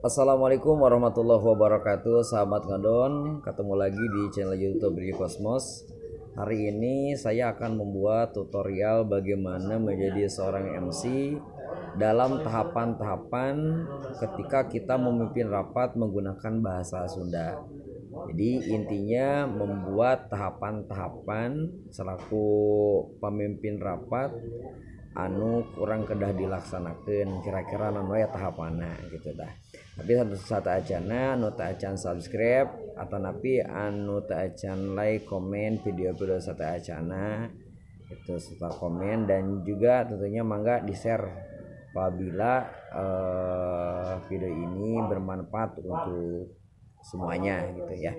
Assalamualaikum warahmatullahi wabarakatuh, sahabat ngadon. Ketemu lagi di channel YouTube Bri Kosmos. Hari ini saya akan membuat tutorial bagaimana menjadi seorang MC dalam tahapan-tahapan ketika kita memimpin rapat menggunakan bahasa Sunda. Jadi intinya membuat tahapan-tahapan selaku pemimpin rapat anu kurang kedah dilaksanakan kira-kira non ya tahapanna gitu dah. Tapi satu acana anu teu acan subscribe atau napi anu teu acan like komen video-video satu acana itu serta komen, dan juga tentunya mangga di share apabila video ini bermanfaat untuk semuanya gitu ya.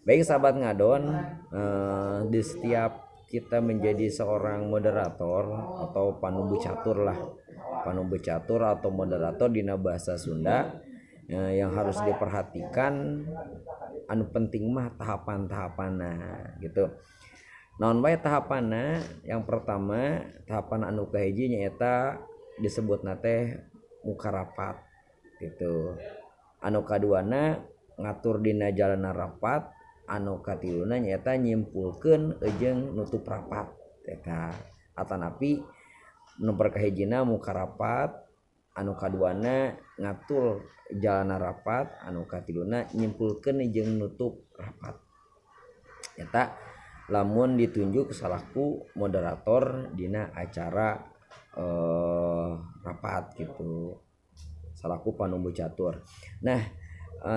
Baik sahabat ngadon, di setiap kita menjadi seorang moderator atau panumbu catur atau moderator dina bahasa Sunda, yang harus diperhatikan anu penting mah tahapan-tahapanna gitu. Naon bae tahapanna? Yang pertama, tahapan anu kahiji nyaeta disebutna teh muka rapat gitu. Anu kaduana ngatur dina jalana rapat, anu katiluna nyaeta nyimpulkeun jeung nutup rapat eta. Atanapi nomor kahijina muka rapat, anu kaduana ngatur jalana rapat, anu katiluna nyimpulkeun jeung nutup rapat. Eta lamun ditunjuk salaku moderator dina acara rapat gitu, salaku panumbu catur. Nah,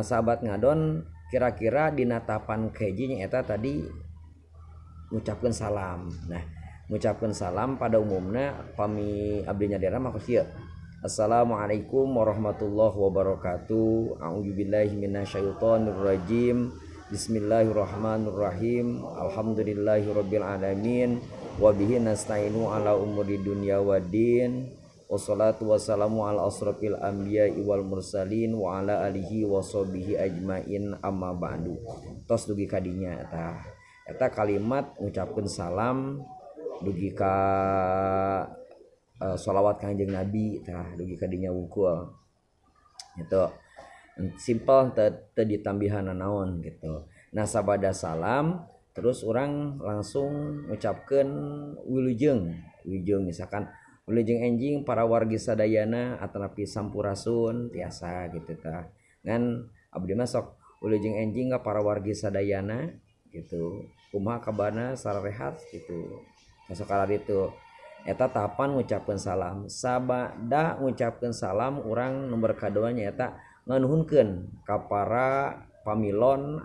sahabat ngadon, kira-kira dina tahapan kahiji eta tadi ngucapkeun salam. Nah, ngucapkeun salam pada umumna pami abdi nyadera mah kieu. Assalamualaikum warahmatullahi wabarakatuh. A'udzubillahi minasyaitonir rajim. Bismillahirrahmanirrahim. Alhamdulillahirabbil alamin wa bihi nasta'inu ala umuri dunya waddin. Wassalatu wassalamu ala asrofil anbiya'i wal mursalin wa ala alihi wa sahbihi ajmain, amma ba'du. Tos dugi kadinya eta kalimat ngucapkeun salam dugi ka sholawat Kanjeng Nabi tah dugi kadinya wungkul gitu. Simple, teu ditambihan naon gitu. Nah, sabada salam terus orang langsung ngucapkeun wilujeng misalkan wilujeng enjing para wargi sadayana atanapi sampurasun tiasa gitu tah. Ngan abdi mah sok wilujeng enjing ka para wargi sadayana gitu. Kumaha kabarna sarehat gitu. Kasokala ditu eta tahapan ngucapkeun salam. Sabada ngucapkeun salam urang nomor kadua nyaeta nganuhunkeun ka para pamilon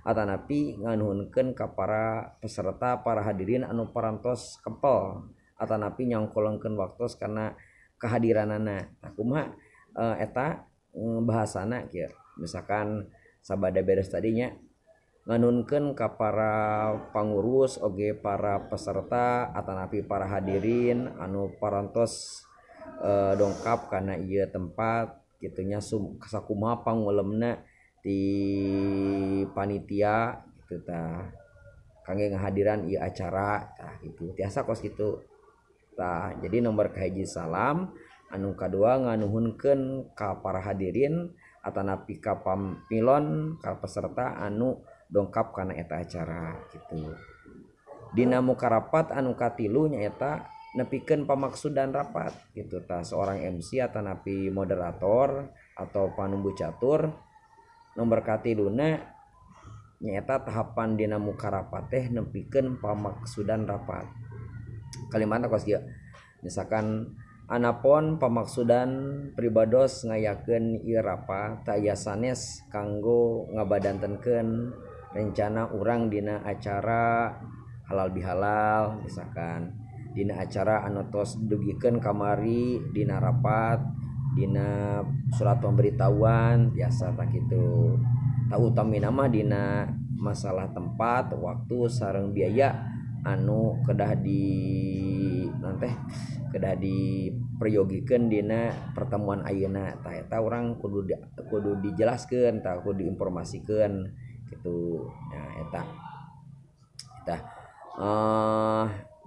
atanapi nganuhunkeun ka para peserta, para hadirin anu parantos kempel atanapi nyangkolongkeun waktos karena kehadiranana. Tah kumaha eta bahasana kieu. Misalkan sabada beres tadinya nganunkeun ka para pangurus oge para peserta atanapi para hadirin anu parantos dongkap kana ieu tempat kitunya sakumaha pangulemna di panitia gitu tah kangge ngahadiran ieu acara tah gitu. Tiasa kos kitu. Tah, jadi nomor kahiji salam, anu kadua nganuhunkeun ka para hadirin atanapi ka pamilon ka peserta anu dongkap kana eta acara gitu. Dina muka rapat anu katilu nyaeta nepikeun pamaksudan rapat gitu tah. Seorang MC atanapi moderator atau panumbu catur nomor katiluna nyaeta tahapan dina muka rapat teh nepikeun pamaksudan rapat. Kalimatna kos kieu. Misalkan anapun pamaksudan pribados ngayakeun ieu rapat ta aya sanes kanggo ngabadantenkeun rencana urang dina acara halal bihalal, misalkan dina acara anu tos dugikeun kamari dina rapat dina surat pemberitahuan biasa tak kitu. Ta utamina mah dina masalah tempat, waktu sareng biaya anu kedah dipriyogikeun dina pertemuan ayeuna. Tah eta urang kudu dijelaskeun, tah kudu diinformasikeun gitu. Nah eta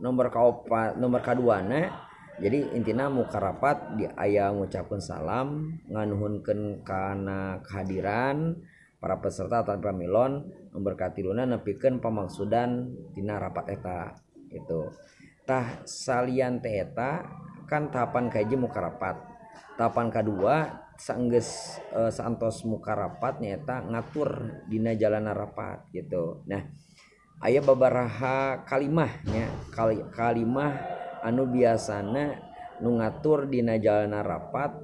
nomor kaduana Jadi intina muka rapat di aya ngucapkeun salam nganuhunkeun kana kehadiran para peserta atau pramilon memberkatiluna nepikeun pamaksudan tina rapat eta gitu. Tah salian teh eta kan tahapan kahiji muka rapat. Tahapan kedua saenggeus saantos muka rapat nyaeta ngatur dina jalana rapat gitu. Nah, aya babaraha kalimah nya kalimah anu biasana nu ngatur dina jalana rapat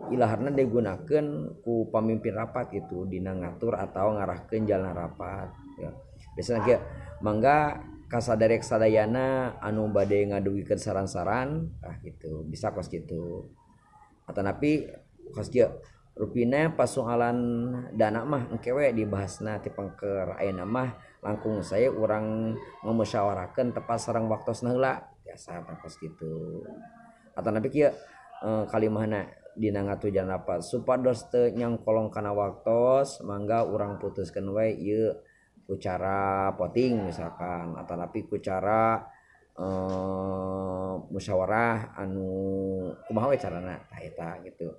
ilaharna digunakeun ku pamimpin rapat gitu dina ngatur atau ngarahkeun jalana rapat ya. Biasana ge mangga kasaderek sadayana anu bade ngadugikeun saran-saran gitu bisa kos gitu. Atanapi kos kieu rupina pasoalan dana mah engke we dibahasna ti pangker ayeuna mah langkung saya urang ngamusyawarakeun tepat sareng waktosna heula biasa kos kitu. Atanapi kieu kalimahna dina ngatujan rapat supados teu nyangkolong kana waktos mangga urang putuskeun we ieu ku cara voting misalkan atanapi ku cara musyawarah anu kumaha we carana tah eta gitu.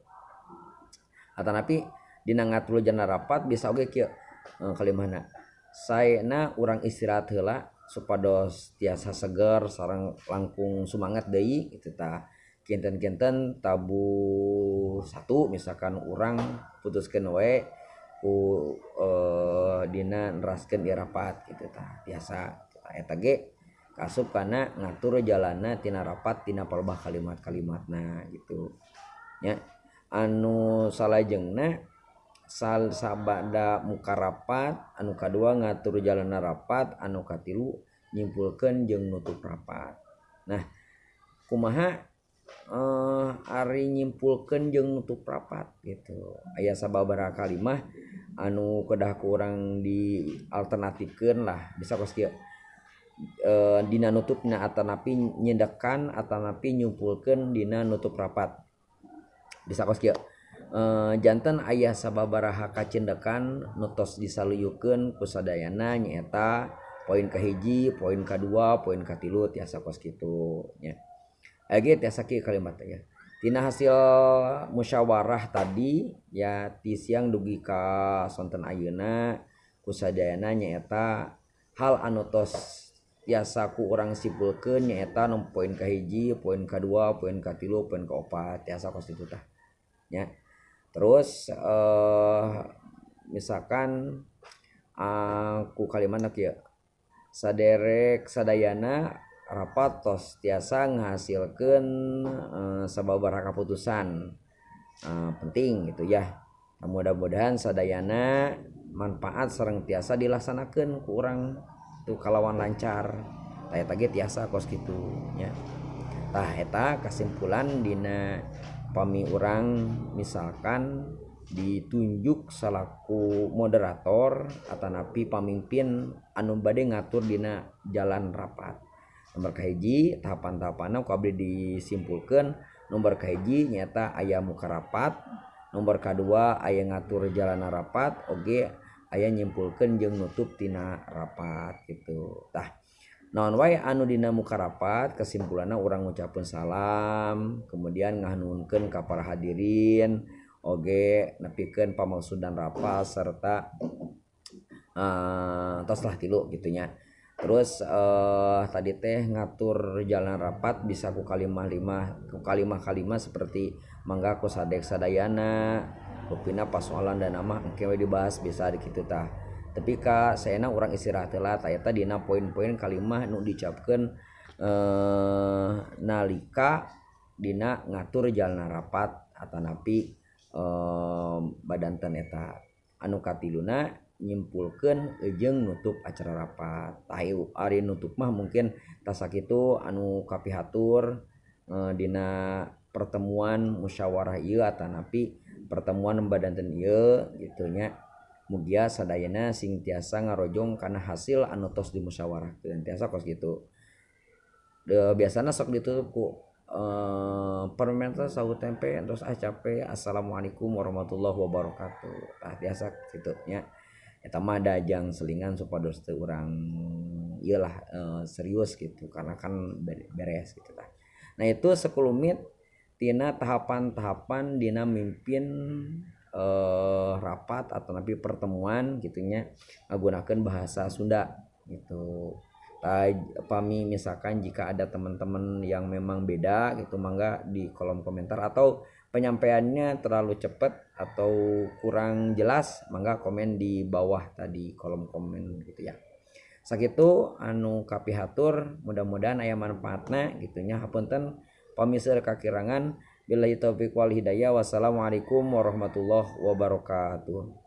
Atanapi dina ngatur jalana rapat bisa oge kieu kalimahna saena urang istirahat heula supados tiasa seger sareng langkung sumangat deui kitu tah. Kinten-kinten tabu satu misalkan urang putuskeun we ku dina neraskeun ieu rapat kitu tah biasa eta ge kasup kana ngatur jalana tina rapat tina palebah kalimat-kalimatna gitu nya. Anu salajengna sabada muka rapat anu kadua ngatur jalana rapat anu katilu nyimpulkeun jeung nutup rapat. Nah kumaha ari nyimpulkeun jeung nutup rapat gitu aya sababaraha kalimah anu kedah ku urang di alternatifkeun lah bisa kos kieu dina nutupna atanapi nyedekan atanapi nyimpulkeun dina nutup rapat bisa kos kieu janten aya sababaraha kacendekan nutos disaluyukeun ku sadayana nyaeta poin kahiji poin kadua poin katilu tiasa kos kitu nya. Age tiasa kieu kalimat ya. Tina hasil musyawarah tadi ya ti siang dugi ka sonten ayeuna ku sadayana nyaeta hal anu tos tiasa ku urang simpulkeun nyaeta nu poin kahiji, poin kadua, poin katilu, poin kaopat tiasa kos kitu tah. Ya. Terus misalkan ku kalimatna kieu. Saderek sadayana rapat tos tiasa ngahasilkeun sababaraha kaputusan penting gitu ya. Mudah-mudahan sadayana manfaat sareng tiasa dilaksanakeun ku urang tu kalawan lancar. Tah eta ge tiasa kos kitu nya. Tah eta kasimpulan dina pami urang misalkan ditunjuk salaku moderator atanapi pamimpin anu bade ngatur dina jalan rapat. Nomor kahiji tahapan-tahapanna ku abdi disimpulkeun nomor kahiji nyata aya muka rapat, nomor kadua aya ngatur jalana rapat oge aya nyimpulkeun jeung nutup tina rapat gitu. Tah naon wae anu dina muka rapat kesimpulanna urang ngucapkeun salam kemudian nganuhunkeun ka para hadirin oge nepikeun pamaksudan rapat serta toslah tilu gitu nya. Terus tadi teh ngatur jalan rapat bisa ku kalimah seperti mangga ku sadek sadayana rupina pasoalan dan mah engke we dibahas bisa di kitu tah. Tapi ka saena urang istirahat heula tah eta dina poin-poin kalimah nu dicapkeun nalika dina ngatur jalan rapat atanapi badanten eta anu katiluna nyimpulkeun jeung nutup acara rapat. Tahu ari nutup mah mungkin tasa kitu anu kapihatur dina pertemuan musyawarah ieu atanapi pertemuan badanten ieu kitu nya. Mugia sadayana sing tiasa ngarojong kana hasil anu tos dimusyawarahkeun tiasa kos kitu. Biasana sok ditutup ku permenta sahu tempe terus capek assalamualaikum warahmatullahi wabarakatuh. Tah biasa kitu nya. Eta mah dajang selingan supados teu urang ieulah serius gitu karena kan beres gitu tah. Nah itu sekelumit tina tahapan-tahapan dina mimpin rapat atau nabi pertemuan gitunya menggunakan bahasa Sunda gitu. Pami misalkan jika ada teman-teman yang memang beda gitu mangga di kolom komentar, atau penyampaiannya terlalu cepat atau kurang jelas mangga komen di bawah tadi kolom komen gitu ya. Sakitu anu kapihatur, mudah-mudahan aya manfaatna gitunya. Hapunten pami seueur kakirangan. Billahi taufiq wal hidayah. Wassalamualaikum warahmatullahi wabarakatuh.